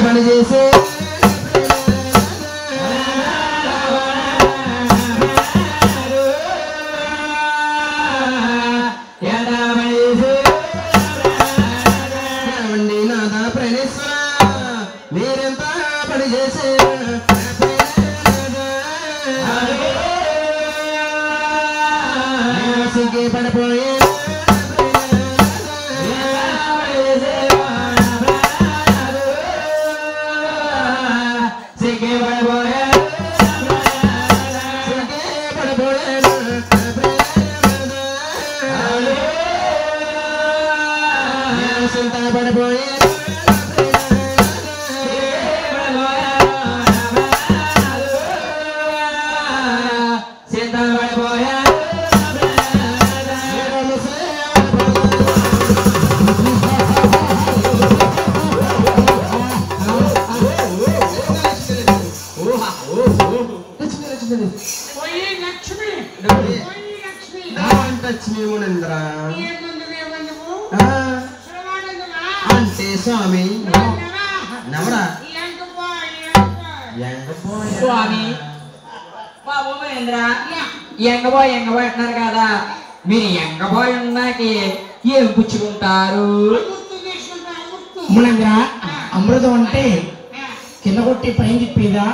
పని చేసే నాదా ప్రణేశ్వర మీరెంత పని చేసే పడిపోయే పడిపోయే అంటే స్వామి నవరా స్వామి బాబు మహేంద్ర ఎంగబోయ్ అంటున్నారు కదా మీరు ఎంగబోయ్ ఉన్నాకి ఏం పుచ్చుకుంటారు మహేంద్ర అమృతం అంటే కింద కొట్టి పైన తిప్పేదా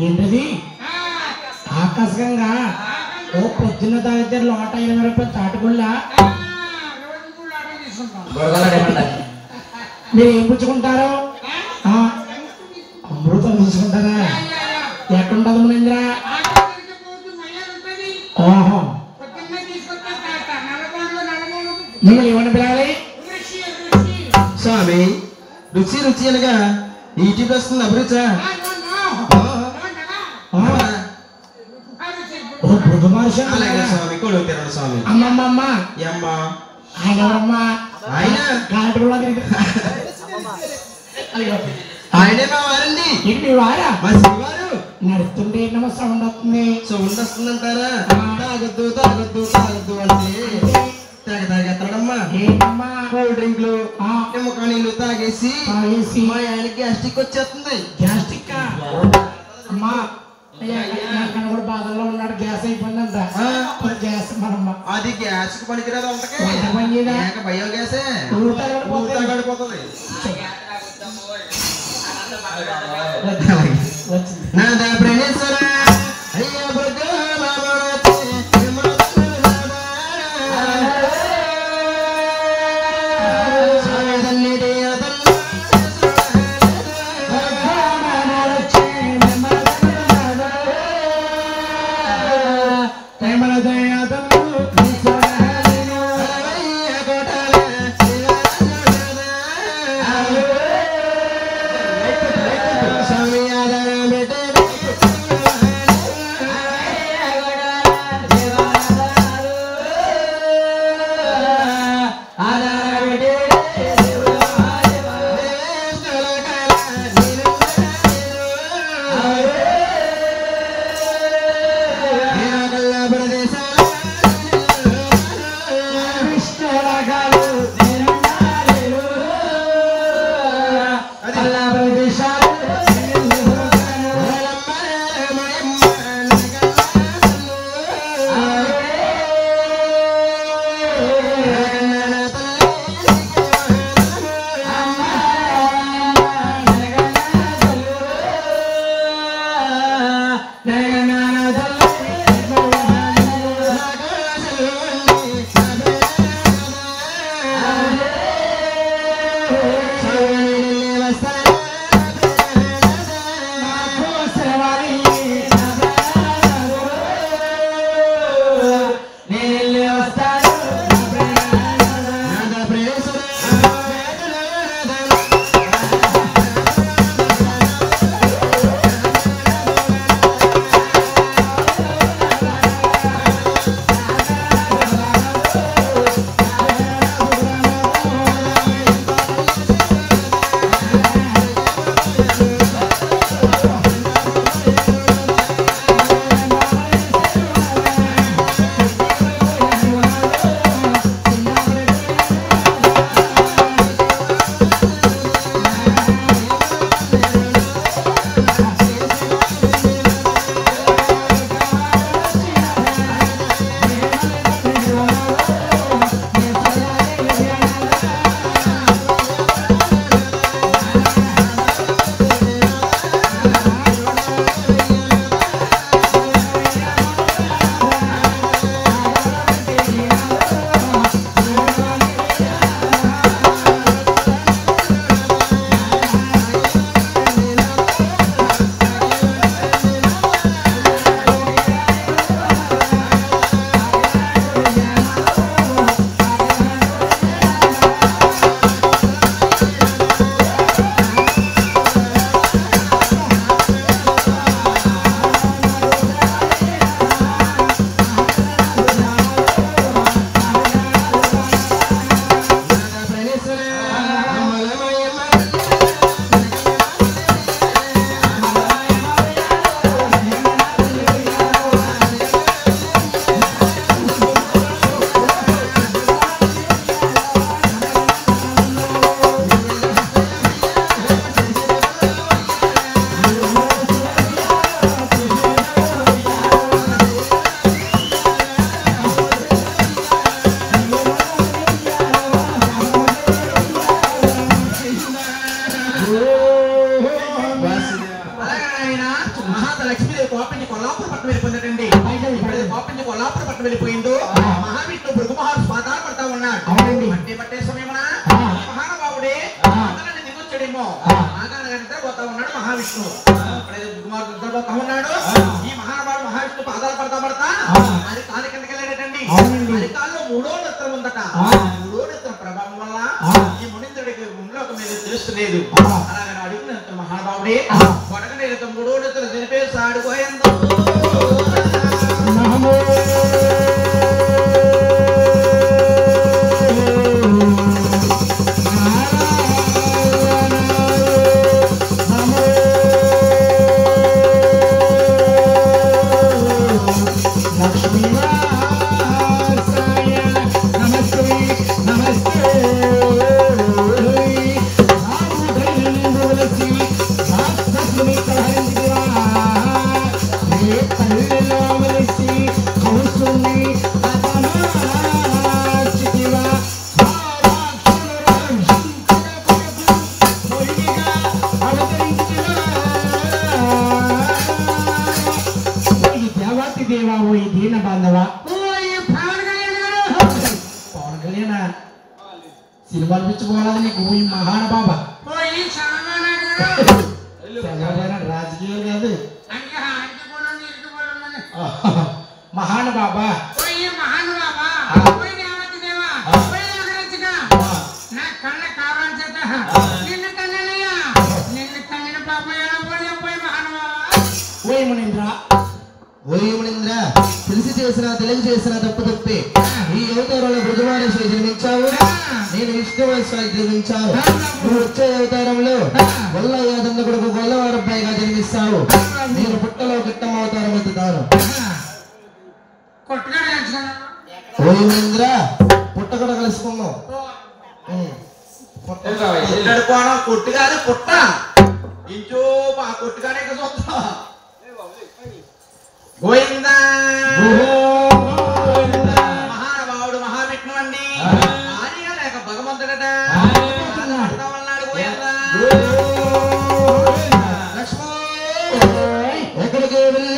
ఏంటది ఆకాశంగా ఓ పొద్దున్న తాగితే లోట 20 రూపాయలు తాటిగుళ్ళ మీరు ఏం పుచ్చుకుంటారు అమృతం తీసుకుంటారా ఎక్కడుంటది మహేంద్ర ఓహో మిమ్మల్ని ఏమని పిలాలి స్వామి రుచి రుచి అనగా ఈటి వస్తుంది అభిరుచా అలాగే స్వామి కొడుకు తిరడు స్వామి అమ్మమ్మ అమ్మ ఆయన ఆయన ఆయనే మా వారండి ఇది మీ వారా మా శ్రీవారు నడుస్తుంటే ఏమో సౌండ్ వస్తుంది సౌండ్ వస్తుందంటారా తాగొద్దు తాగొద్దు తాగొద్దు అంటే తాగెత్తడమ్మా ఏంటమ్మా కూల్ డ్రింక్లు నిమ్మకాయ నీళ్ళు తాగేసి తాగేసి మా ఆయన గ్యాస్ట్రిక్ వచ్చేస్తుంది గ్యాస్ట్రిక్ అమ్మా కూడా బాధల్లో ఉన్నాడు గ్యాస్ అయిపోయిందంట గ్యాస్ మనమ్మ అది గ్యాస్ కి పనికిరాదు అంతకే బయోగ్యాసే గడిపోతుంది నాదా ప్రణేశ్వర అయ్యా స్వామి అవునండి. మట్టి పట్టే సమయమున మహానుభావుడే అందరిని దిగొచ్చాడేమో నాగానగంటే పోతా ఉన్నాడు మహావిష్ణువు. పోతా ఉన్నాడు ఈ మహానుభావుడు మహావిష్ణువు పాదాలు పడతా అది కాలు కిందకి వెళ్ళాడటండి. అది కాల్లో 3వ నేత్రం ఉందట. 3వ నేత్రం ప్రభావం వల్ల ఈ మునీంద్రుడికి మునిలోకం మీద తెలుస్తలేదు. అలాగే అడిగినంత మహానుభావుడే కొడగనేత 3వ నేత్రం తెలిపేసి ఆడుకోయందు దేవా ఓ ఈ దీన బాంధవా పవన్ కళ్యాణ సినిమాలు పిచ్చిపోవాలని నీకు ఈ మహానుభావ రాజకీయాలు కాదు మహానుభావ ఓయ్ మునీంద్ర ఓయమునింద్ర తెలిసి చేసిన తెలిసి చేసిన తప్పు తప్పే ఈ అవతారంలో బ్రజమానేశ్వరి జన్మించావు. నేను విష్ణువేశ్వరి జన్మించావు. నువ్వు వచ్చే అవతారంలో వల్ల యాదన్న కొడుకు గొల్లవారబ్బాయిగా జన్మిస్తావు. నేను పుట్టలో గిట్టం అవతారం ఎత్తుతాను. ఓయమునింద్ర పుట్ట కూడా కలుసుకున్నావు. పుట్టడుకోవడం కొట్టు కాదు పుట్ట ఇంచో ఆ కొట్టుగానే చూస్తా గోవిందా మహానుభావుడు మహావిష్ణువు అండి ఆర్య లేక భగవంతుడట ఉన్నాడు గోవిందా లక్ష్మీ ఎక్కడికి వెళ్ళే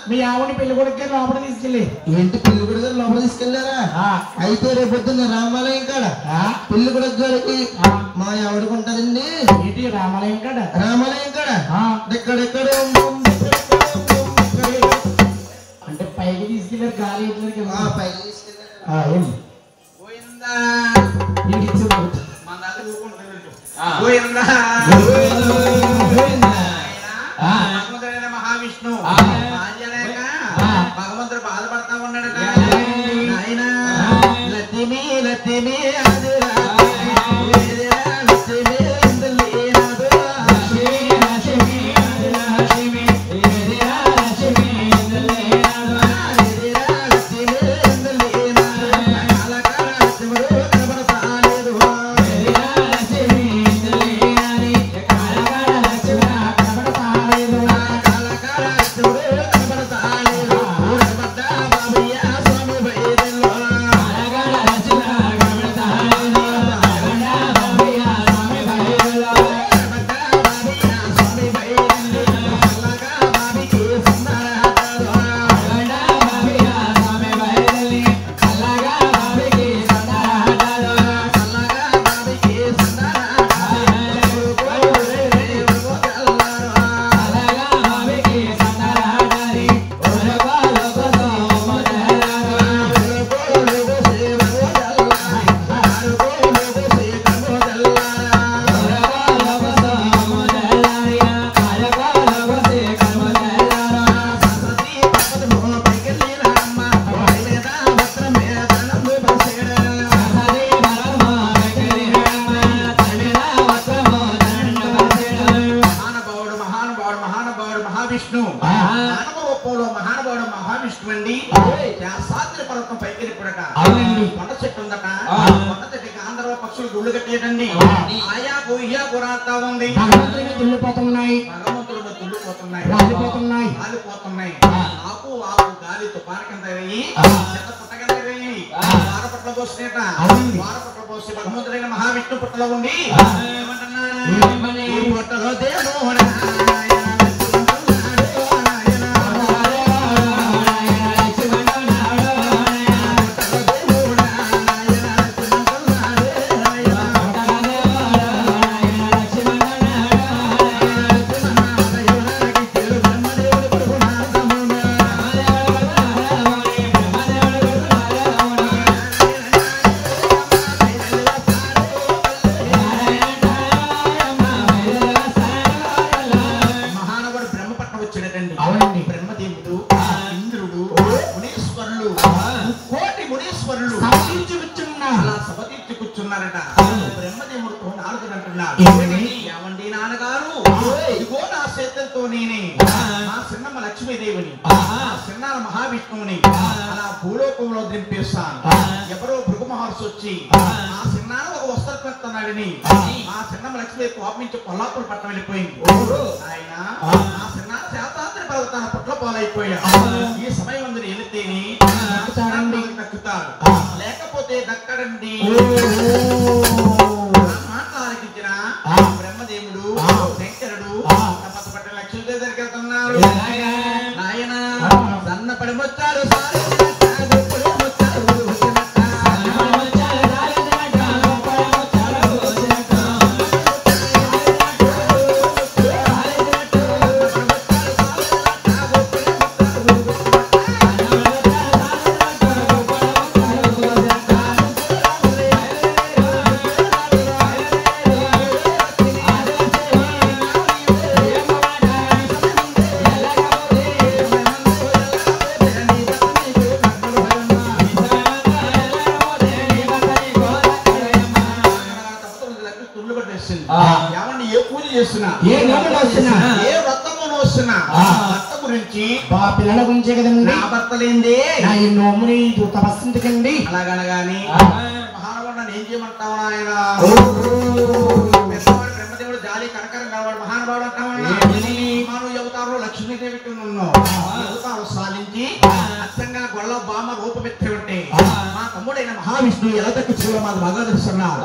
మీ ఆవుని పెళ్లి కొడుకు లోపల తీసుకెళ్ళి ఏంటి పెళ్లి కొడుకు లోపల తీసుకెళ్లారా? అయితే రేపు పొద్దున్న రామాలయం కాడ పెళ్లి కొడుకు గారికి మా ఎవడుకుంటారండి ఏంటి రామాలయం కాడ రామాలయం కాడ ఎక్కడెక్కడ అంటే పైకి తీసుకెళ్ళారు గాలి పైకి తీసుకెళ్ళారు. గోవిందా మన దగ్గర ఊరుకుంటున్నాడు గోవిందా భగవంతుడైన మహావిష్ణు ఆంజనేయ భగవంతుడు బాధపడతా ఉన్నాడట. ఆయన లక్ష్మి లక్ష్మి మొదటి గాంధర్వ పక్షులు గుళ్ళు కట్టేటండి ఆయా కొయ్యా కొరాతా ఉంది భగవంతుడిని తుల్లిపోతున్నాయి, భగవంతుడు తుల్లిపోతున్నాయి, రాలిపోతున్నాయి. రాలిపోతున్నాయి. ఆకు ఆకు గాలి తుపాన కింద వేయి చెత్త పుట్ట కింద వేయి వారపట్ల పోసినేట వారపట్ల పోసి భగవంతుడైన మహావిష్ణు పుట్టలో ఉండి ఏమంటున్నాడు ఈ పుట్టలో దేవుడు అవునండి. బ్రహ్మదేవుడు ఇంద్రుడు మునీశ్వరులు కోటి మునీశ్వరులు అలా సభ తీర్చి కూర్చున్నారట. బ్రహ్మదేవుడితో నారదుడు అంటున్నాడు ఏమండి నాన్నగారు ఇదిగో నా చేతులతో నేనే నా చిన్నమ్మ లక్ష్మీదేవిని నా చిన్నాల మహావిష్ణువుని అలా భూలోకంలో దింపేస్తాను. ఎవరో భృగు మహర్షి వచ్చి ఆ చిన్నాన ఒక వస్త్రం పెడుతున్నాడని ఆ చిన్నమ్మ లక్ష్మీ కోపించి కొల్లాపురం పట్టం వెళ్ళిపోయింది. ఆయన ఆ చిన్నాన శాతాంతరి పర్వతాన పుట్ల పాలైపోయా. ఈ సమయం అందరూ వెళితేని దక్కుతారు, లేకపోతే దక్కడండి. మాట్లాడికించిన బ్రహ్మదేవుడు శంకరుడు తపస్సు పట్టిన లక్ష్మీదేవి దగ్గరికి వెళ్తున్నారు. నాయన సన్నపడి మొచ్చారు ఏమండి ఏ పూజ చేస్తున్నా ఏ నోములు వస్తున్నా ఏ వ్రతమును వస్తున్నా భర్త గురించి మా పిల్లల గురించే కదండి. నా భర్త లేందే నా ఈ నోముని తపస్సుంటికండి. అలాగనగాని మహానుభావుడు నన్ను ఏం చేయమంటావు ఆయన పెద్దవాడు బ్రహ్మదేవుడు జాలి కనకరం కావాడు మహానుభావుడు అంటావన్నా మాను అవతారంలో లక్ష్మీదేవికి ఉన్నావు అవతారం సాధించి అచ్చంగా గొల్ల బామ రూపమెత్తి ఉంటే మా తమ్ముడైన మహావిష్ణువు ఎలా దక్కించుకో మాకు బాగా తెలుస్తున్నారు.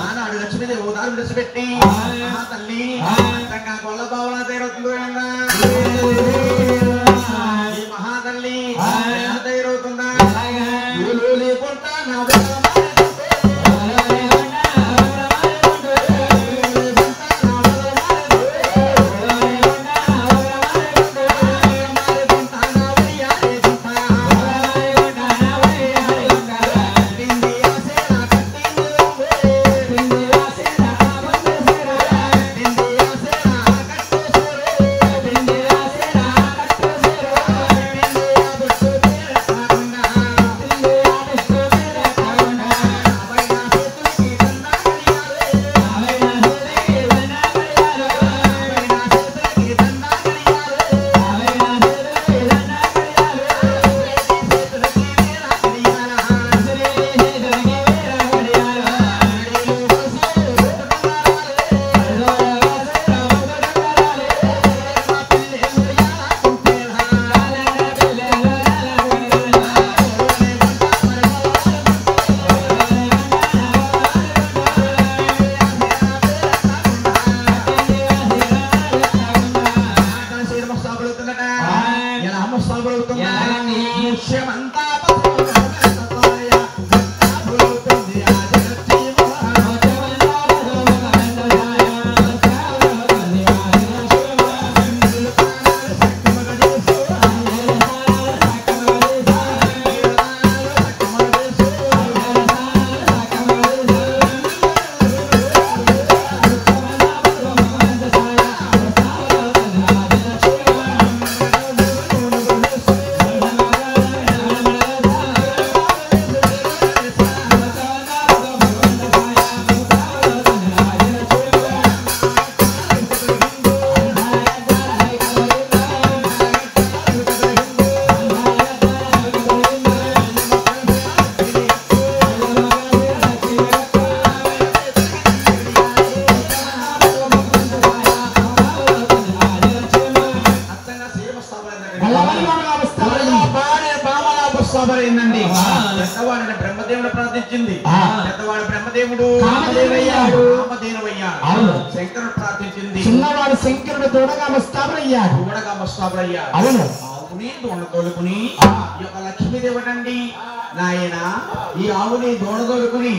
ఆనాడు లక్ష్మీదేవి అవతారం విడిచిపెట్టి మహా తల్లి అచ్చంగా గొల్ల బావన తేరవుతుందో ఈ మహాతల్లి ఎలా తయారవుతుందా లేకుండా నా కామదేవుడు కామదేవయ్యాడు. కామధేనువయ్యాడు. అవును. శంకరుడు ప్రార్థించింది చిన్నవాడు శంకరుడు దూడగా ముస్తాబయ్యాడు. దూడగా ముస్తాబులయ్యాడు. అవును. ఆవుని దూడ తోలుకుని ఆ. ఈ యొక్క లక్ష్మీదేవుడండి నాయన ఈ ఆవుని దూడ తోలుకుని